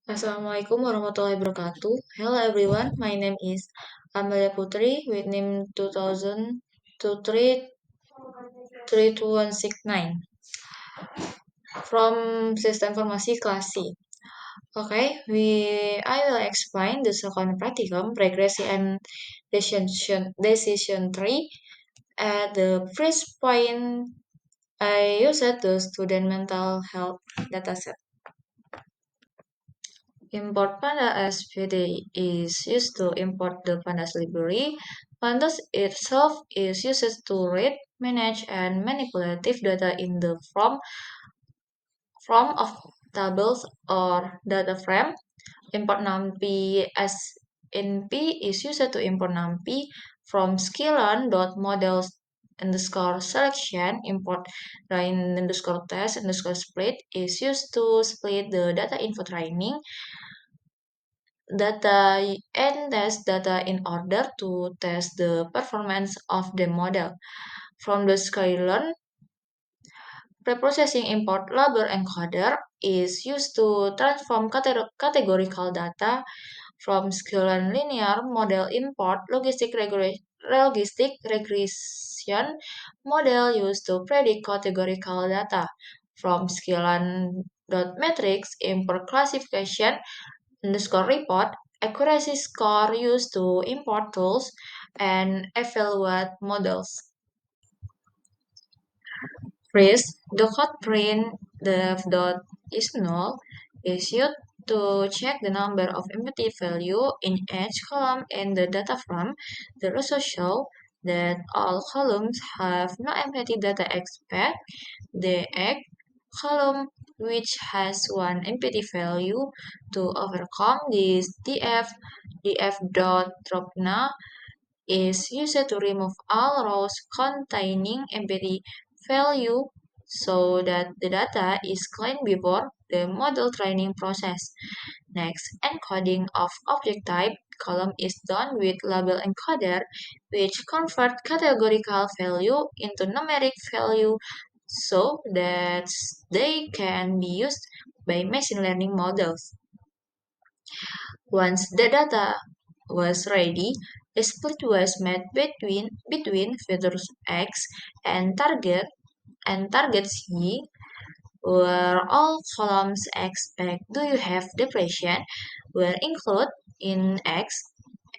Assalamualaikum warahmatullahi wabarakatuh. Hello everyone, my name is Amelia Putri with name 2023-32169 from Sistem Informasi Kelas C. Okay, I will explain the second practicum, regresi and decision tree. At the first point, I used the student mental health dataset. Import Panda SVD is used to import the Pandas library. Pandas itself is used to read, manage, and manipulate data in the form of tables or data frame. Import NumPy as NP is used to import NumPy from sklearn.models underscore selection. Import train underscore test underscore split is used to split the data info training data and test data in order to test the performance of the model. From the sklearn, preprocessing import label encoder is used to transform categorical data from sklearn linear model import logistic regression model used to predict categorical data from sklearn.metrics import classification underscore report accuracy score used to import tools and evaluate models. First, the code print def.is null is used to check the number of empty value in each column in the data frame. The result shows that all columns have no empty data except the egg column which has one empty value. To overcome this, df.dropNA is used to remove all rows containing empty value so that the data is clean before the model training process. Next, encoding of object type column is done with label encoder, which convert categorical value into numeric value so that they can be used by machine learning models. Once the data was ready, a split was made between features X and target C, where all columns expect do you have depression were included in X,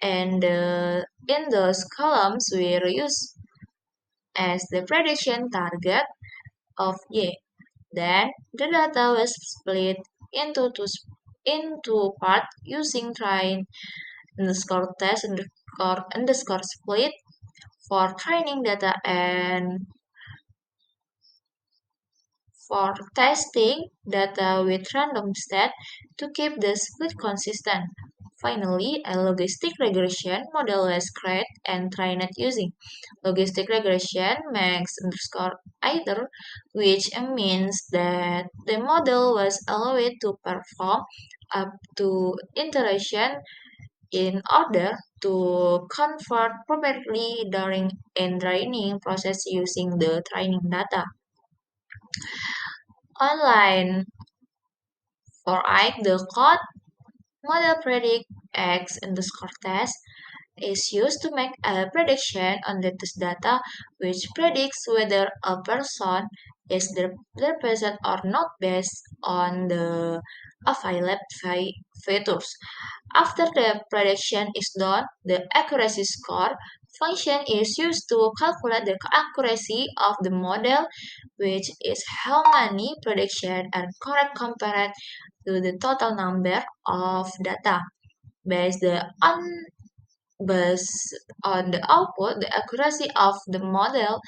and in those columns were used as the prediction target of Y. Then the data was split into part using train underscore test underscore split for training data and for testing data with random stat to keep the split consistent. Finally, a logistic regression model was created and trained using logistic regression max underscore either, which means that the model was allowed to perform up to iteration in order to convert properly during and training process using the training data. Online for I, the code model predict X underscore test is used to make a prediction on the test data which predicts whether a person is the person or not based on the available features. After the prediction is done, the accuracy score function is used to calculate the accuracy of the model, which is how many predictions are correct compared to the total number of data. Based on based on the output, the accuracy of the model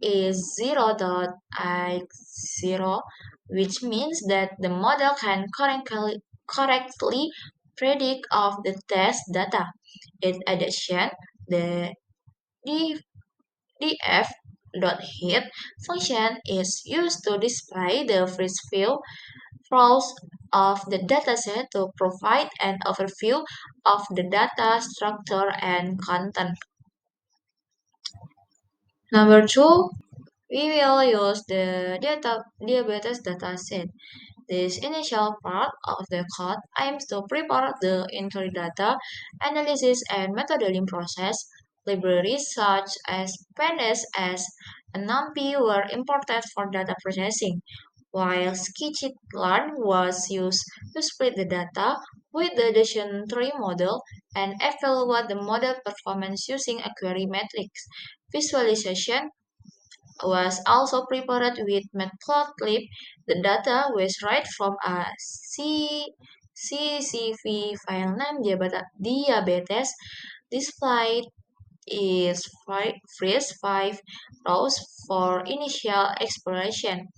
is 0.x0, which means that the model can correctly predict of the test data. In addition, the df.hit function is used to display the first few rows of the dataset to provide an overview of the data structure and content. Number two, we will use the diabetes dataset. This initial part of the code aims to prepare the entry data analysis and metadata process. Libraries such as Pandas and NumPy were imported for data processing, while scikit-learn was used to split the data with the decision tree model and evaluate the model performance using a query matrix. Visualization was also prepared with Matplotlib. The data was read from a CSV file named diabetes. Displayed is first 5 rows for initial exploration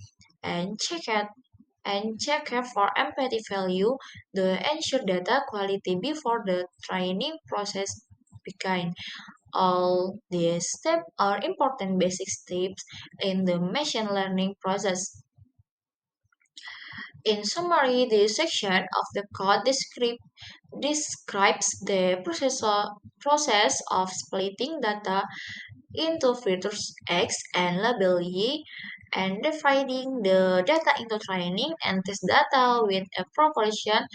and check for empty value to ensure data quality before the training process began. All these steps are important basic steps in the machine learning process. In summary, this section of the code describes the process of splitting data into filters X and label Y and dividing the data into training and test data with a proportion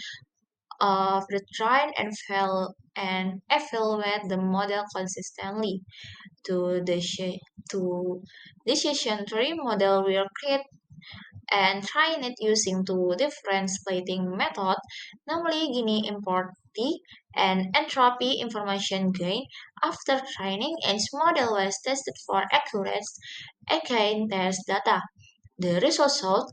of the train and evaluate the model consistently to the to decision tree model will create and train it using two different splitting methods, namely Gini import-T and entropy information gain. After training, each model was tested for accuracy against test data. The result showed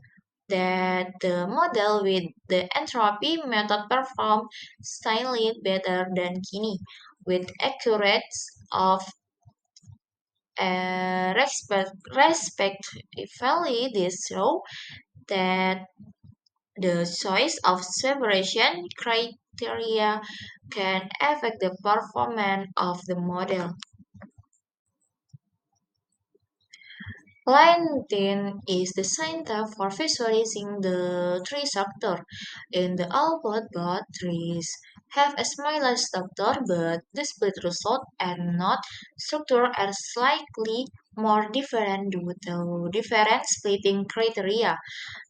that the model with the entropy method performed slightly better than Gini, with accuracy of respectively. This shows that the choice of separation criteria can affect the performance of the model. Line 10 is the center for visualizing the tree structure. In the output, both trees have a similar structure, but the split result and node structure are slightly more different due to different splitting criteria.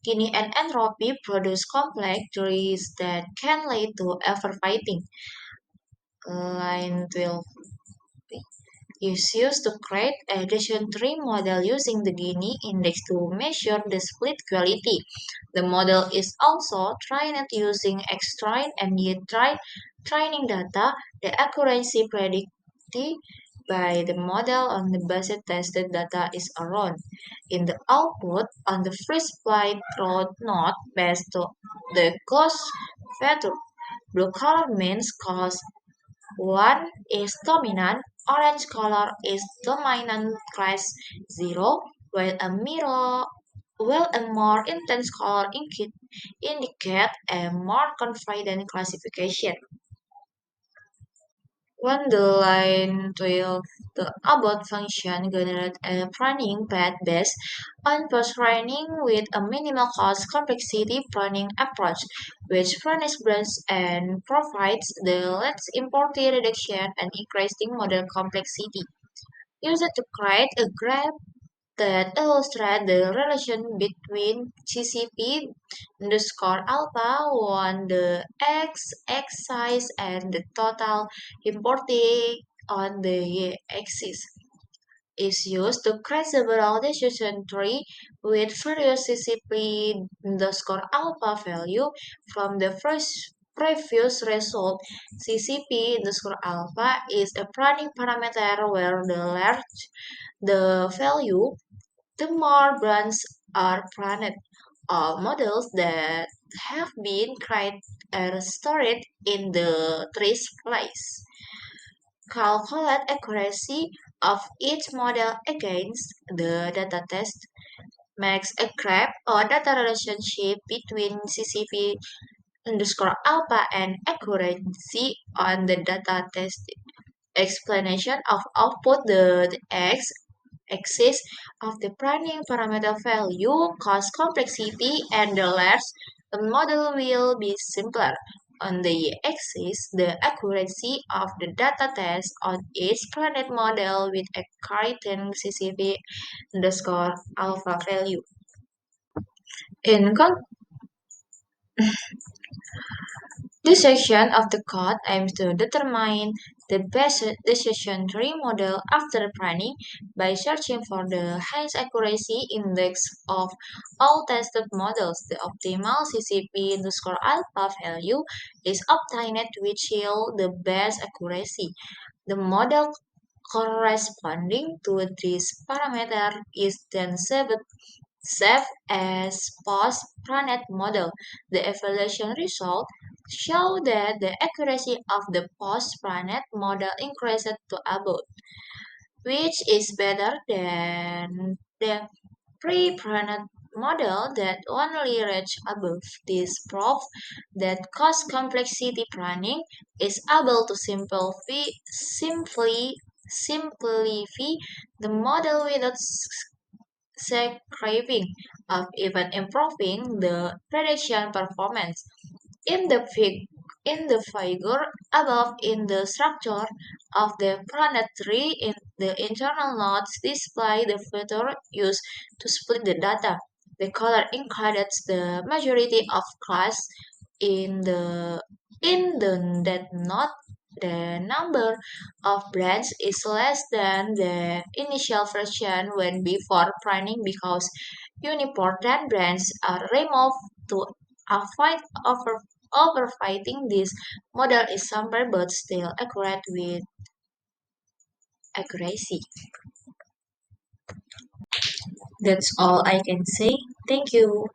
Gini and entropy produce complex trees that can lead to overfitting. Line 12 is used to create a decision tree model using the Gini index to measure the split quality. The model is also trained using X-train and Y-train training data. The accuracy predicted by the model on the basis tested data is around. In the output, on the first flight road node based on the cost factor. Blue color means cost one is dominant, orange color is dominant class 0, while a more intense color indicate a more confident classification. When the line 12, the abort function generates a pruning path based on post-pruning with a minimal cost complexity pruning approach, which prunes branches and provides the less important reduction and increasing model complexity. Used to create a graph that illustrate the relation between CCP underscore alpha on the x-axis and the total imported on the y-axis is used to create several decision tree with various CCP underscore alpha value from the first previous result. CCP underscore alpha is a pruning parameter where the large the value the more brands are pruned. All models that have been created are stored in the trace place. Calculate accuracy of each model against the data test. Makes a graph or data relationship between CCP underscore alpha and accuracy on the data test. Explanation of output the x axis of the pruning parameter value, cost complexity, and the less the model will be simpler. On the y-axis, the accuracy of the data test on each planet model with a current CCV underscore alpha value. In, con- This section of the code aims to determine the best decision tree model after training by searching for the highest accuracy index of all tested models. The optimal CCP underscore alpha value is obtained which yield the best accuracy. The model corresponding to this parameter is then saved as post-Pranet model. The evaluation results show that the accuracy of the post-Pranet model increased to about, which is better than the pre-Pranet model that only reached above. This proves that cost complexity planning is able to simplify the model without craving of even improving the prediction performance. In the in the figure above in the structure of the planet tree in the internal nodes display the filter used to split the data. The color indicates the majority of class in the that node. The number of brands is less than the initial version when before printing because uniportant brands are removed to avoid overfitting. This model is simple but still accurate with accuracy. That's all I can say. Thank you.